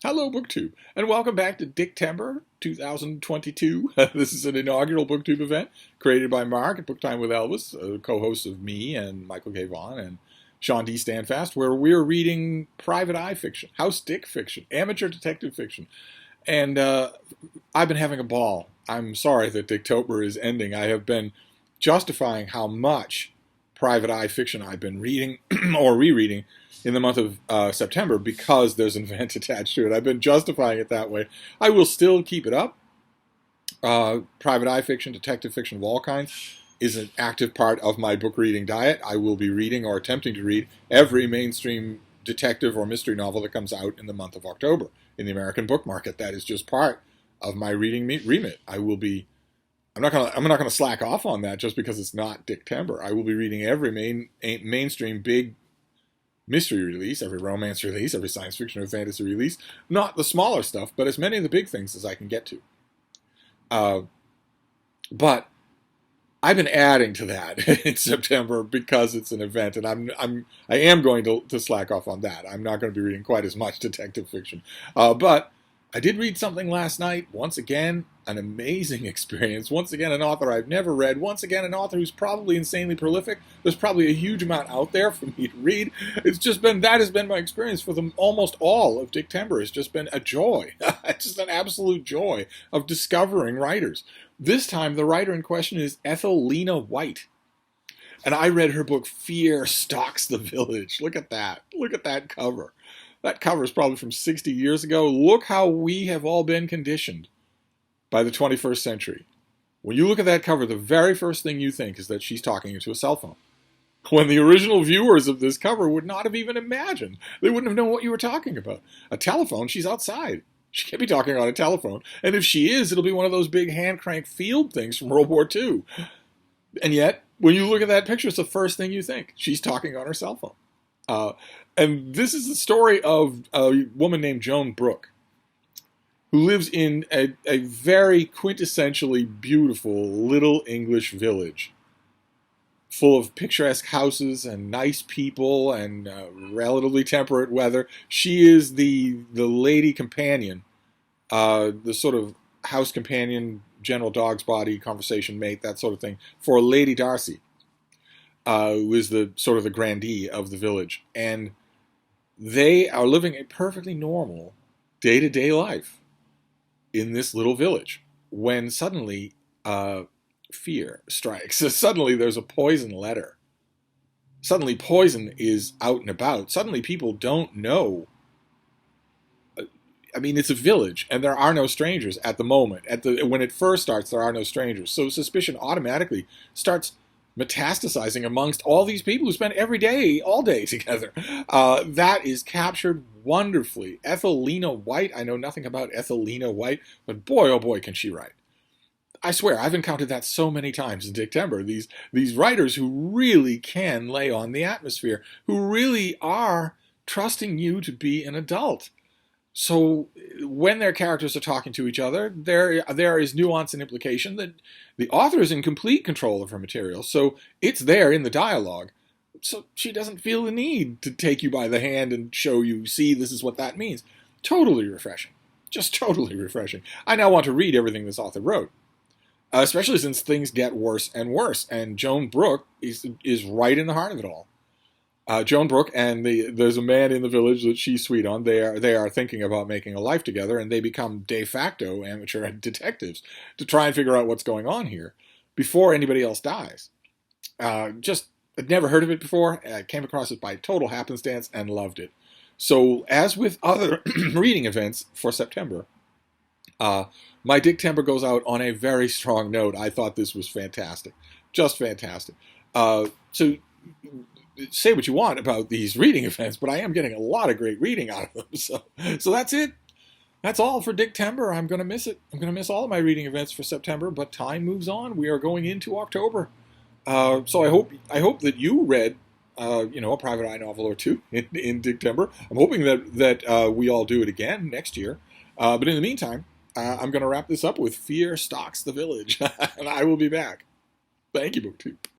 Hello, BookTube, and welcome back to Dictember 2022. This is an inaugural BookTube event created by Mark at Book Time with Elvis, a co-host of me and Michael K. Vaughan and Sean D. Standfast, where we're reading private eye fiction, house dick fiction, amateur detective fiction. And I've been having a ball. I'm sorry that Dictember is ending. I have been justifying how much private eye fiction I've been reading or rereading in the month of September because there's an event attached to it. I've been justifying it that way. I will still keep it up. Private eye fiction, detective fiction of all kinds is an active part of my book reading diet. I will be reading or attempting to read every mainstream detective or mystery novel that comes out in the month of October in the American book market. That is just part of my reading remit. I'm not gonna slack off on that just because it's not Dictember. I will be reading every mainstream big mystery release, every romance release, every science fiction or fantasy release. Not the smaller stuff, but as many of the big things as I can get to. But I've been adding to that in September because it's an event, and I am going to slack off on that. I'm not going to be reading quite as much detective fiction, but I did read something last night. Once again, an amazing experience. Once again, an author I've never read. Once again, an author who's probably insanely prolific. There's probably a huge amount out there for me to read. That has been my experience for almost all of Dictember. It's just been a joy. It's just an absolute joy of discovering writers. This time, the writer in question is Lena White. And I read her book, Fear Stalks the Village. Look at that. Look at that cover. That cover is probably from 60 years ago. Look how we have all been conditioned by the 21st century. When you look at that cover, the very first thing you think is that she's talking into a cell phone. When the original viewers of this cover would not have even imagined. They wouldn't have known what you were talking about. A telephone, she's outside. She can't be talking on a telephone. And if she is, it'll be one of those big hand-crank field things from World War II. And yet, when you look at that picture, it's the first thing you think. She's talking on her cell phone. And this is the story of a woman named Joan Brooke, who lives in a very quintessentially beautiful little English village, full of picturesque houses and nice people and relatively temperate weather. She is the lady companion, the sort of house companion, general dog's body, conversation mate, that sort of thing, for Lady Darcy, who is the sort of the grandee of the village. And they are living a perfectly normal day-to-day life in this little village when suddenly fear strikes. Suddenly there's a poison letter. Suddenly poison is out and about. Suddenly people don't know. I mean, it's a village, and there are no strangers at the moment. When it first starts, there are no strangers. So suspicion automatically starts metastasizing amongst all these people who spend every day, all day together. That is captured wonderfully. Lena White, I know nothing about Lena White, but boy, oh boy, can she write. I swear, I've encountered that so many times in Dictember. These writers who really can lay on the atmosphere, who really are trusting you to be an adult. So when their characters are talking to each other, there is nuance and implication that the author is in complete control of her material. So it's there in the dialogue. So she doesn't feel the need to take you by the hand and show you, see, this is what that means. Totally refreshing. Just totally refreshing. I now want to read everything this author wrote, especially since things get worse and worse. And Joan Brooke is right in the heart of it all. Joan Brooke and there's a man in the village that she's sweet on. They are thinking about making a life together, and they become de facto amateur detectives to try and figure out what's going on here before anybody else dies. I'd never heard of it before. I came across it by total happenstance and loved it. So as with other reading events for September, my Dictember goes out on a very strong note. I thought this was fantastic. Just fantastic. So say what you want about these reading events, but I am getting a lot of great reading out of them. So that's it. That's all for Dictember. I'm going to miss it. I'm going to miss all of my reading events for September, but time moves on. We are going into October. So I hope that you read, a private eye novel or two in Dictember. I'm hoping that we all do it again next year. But in the meantime, I'm going to wrap this up with Fear Stalks the Village, and I will be back. Thank you, BookTube.